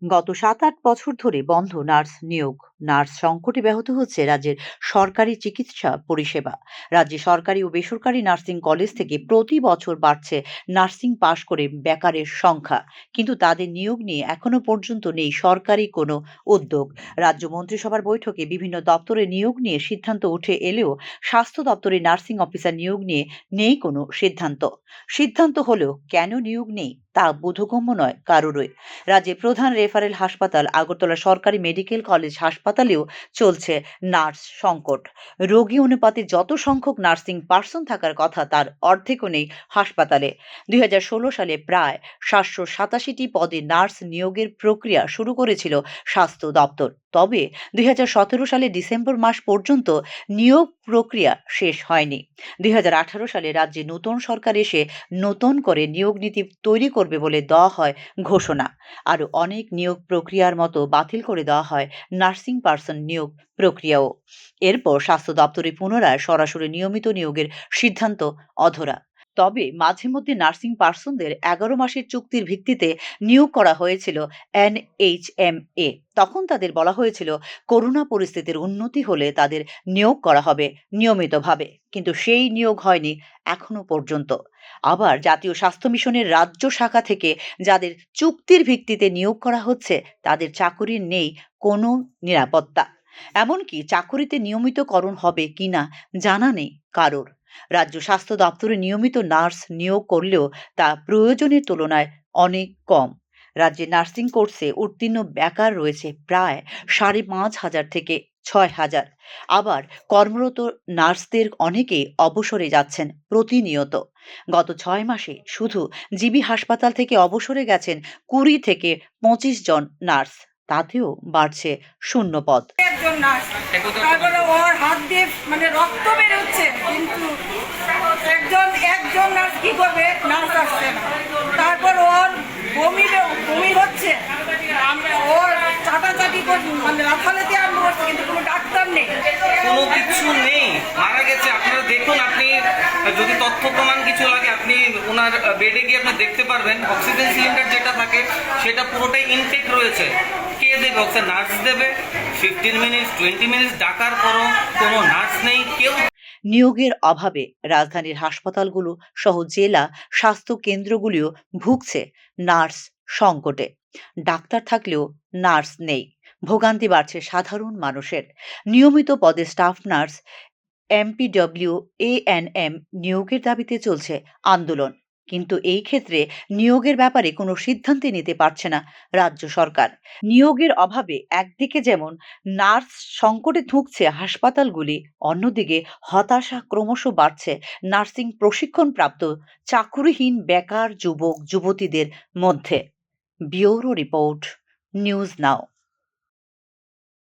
গত ৭-৮ বছর ধরে বন্ধ নার্স নিয়োগ। নার্স সংকটে ব্যাহত হচ্ছে রাজ্যের সরকারি চিকিৎসা পরিষেবা। রাজ্যে সরকারি ও বেসরকারি নার্সিং কলেজ থেকে প্রতি বছর বাড়ছে নার্সিং পাশ করে বেকারের সংখ্যা, কিন্তু তাদের নিয়োগ নিয়ে এখনো পর্যন্ত নেই সরকারি কোনো উদ্যোগ। রাজ্য মন্ত্রিসভার বৈঠকে বিভিন্ন দপ্তরে নিয়োগ নিয়ে সিদ্ধান্ত উঠে এলেও স্বাস্থ্য দপ্তরে নার্সিং অফিসার নিয়োগ নিয়ে নেই কোনো সিদ্ধান্ত। সিদ্ধান্ত হলেও কেন নিয়োগ নেই তা বোধগম্য নয় কারোরই। রাজ্যে প্রধান রেফারেল হাসপাতাল আগরতলা সরকারি মেডিকেল কলেজ হাসপাতালেও চলছে নার্স সংকট। রোগী অনুপাতে যত সংখ্যক নার্সিং পার্সন থাকার কথা তার অর্ধেকও নেই হাসপাতালে। ২০১৬ সালে প্রায় ৭৮৭টি পদে নার্স নিয়োগের প্রক্রিয়া শুরু করেছিল স্বাস্থ্য দপ্তর। তবে ২০১৭ সালে ডিসেম্বর মাস পর্যন্ত নিয়োগ প্রক্রিয়া শেষ হয়নি। ২০১৮ সালে রাজ্যে নতুন সরকার এসে নতুন করে নিয়োগ নীতি তৈরি করবে বলে দেওয়া হয় ঘোষণা। আরও অনেক নিয়োগ প্রক্রিয়ার মতো বাতিল করে দেওয়া হয় নার্সিং পার্সন নিয়োগ প্রক্রিয়াও। এরপর স্বাস্থ্য দপ্তরে পুনরায় সরাসরি নিয়মিত নিয়োগের সিদ্ধান্ত অধরা। তবে মাঝে মধ্যে নার্সিং পার্সনদের ১১ মাসের চুক্তির ভিত্তিতে নিয়োগ করা হয়েছিল NHMA। তখন তাদের বলা হয়েছিল করোনা পরিস্থিতির উন্নতি হলে তাদের নিয়োগ করা হবে নিয়মিতভাবে, কিন্তু সেই নিয়োগ হয়নি এখনো পর্যন্ত। আবার জাতীয় স্বাস্থ্য মিশনের রাজ্য শাখা থেকে যাদের চুক্তির ভিত্তিতে নিয়োগ করা হচ্ছে তাদের চাকুরির নেই কোনো নিরাপত্তা। এমনকি চাকুরিতে নিয়মিতকরণ হবে কিনা জানা নেই কারোর। রাজ্য স্বাস্থ্য দপ্তরে নিয়মিত নার্স নিয়োগ করলেও তা প্রয়োজনের তুলনায় অনেক কম। রাজ্যে নার্সিং কোর্সে উত্তীর্ণ বেকার রয়েছে প্রায় ৫,৫০০ থেকে ৬,০০০। আবার কর্মরত নার্সদের অনেকেই অবসরে যাচ্ছেন প্রতিনিয়ত। গত ৬ মাসে শুধু জিবি হাসপাতাল থেকে অবসরে গেছেন ২০ থেকে ২৫ জন নার্স, তাতেও বাড়ছে শূন্য পদ। একজন নার্স, তারপরে ওর হাত দিয়ে মানে রক্ত বেরোচ্ছে, কিন্তু একজন নার্স কি করবে? নার্স আসছে না। তারপর ওর বমি হচ্ছে, ওর চাটাচাটি মানে লাফালাফি আরম্ভ করছে, কিন্তু কোনো ডাক্তার নেই, কোনো কিছু নেই, মারা গেছে। আপনারা দেখুন, আপনি যদি তথ্য প্রমাণ কিছু লাগে আপনি ওনার বেডে গিয়ে আপনি দেখতে পারবেন অক্সিজেন সিলিন্ডার যেটা থাকে সেটা পুরোটাই ইনটেক রয়েছে। কে দেবে অক্সিজেন? নার্স দেবে। 15 মিনিট 20 মিনিট ডাকার পরও কোনো নার্স নেই, কেউ। নিয়োগের অভাবে রাজধানীর হাসপাতালগুলো সহ জেলা স্বাস্থ্য কেন্দ্রগুলিও ভুগছে নার্স সংকটে। ডাক্তার থাকলেও নার্স নেই, ভোগান্তি বাড়ছে সাধারণ মানুষের। নিয়মিত পদে স্টাফ নার্স, MPW, ANM নিয়োগের দাবিতে চলছে আন্দোলন, কিন্তু এই ক্ষেত্রে নিয়োগের ব্যাপারে কোনো সিদ্ধান্ত নিতে পারছে না রাজ্য সরকার। নিয়োগের অভাবে একদিকে যেমন নার্স সংকটে ধুঁকছে হাসপাতালগুলি, অন্যদিকে হতাশা ক্রমশ বাড়ছে নার্সিং প্রশিক্ষণপ্রাপ্ত চাকুরিহীন বেকার যুবক যুবতীদের মধ্যে। Bureau report, news now.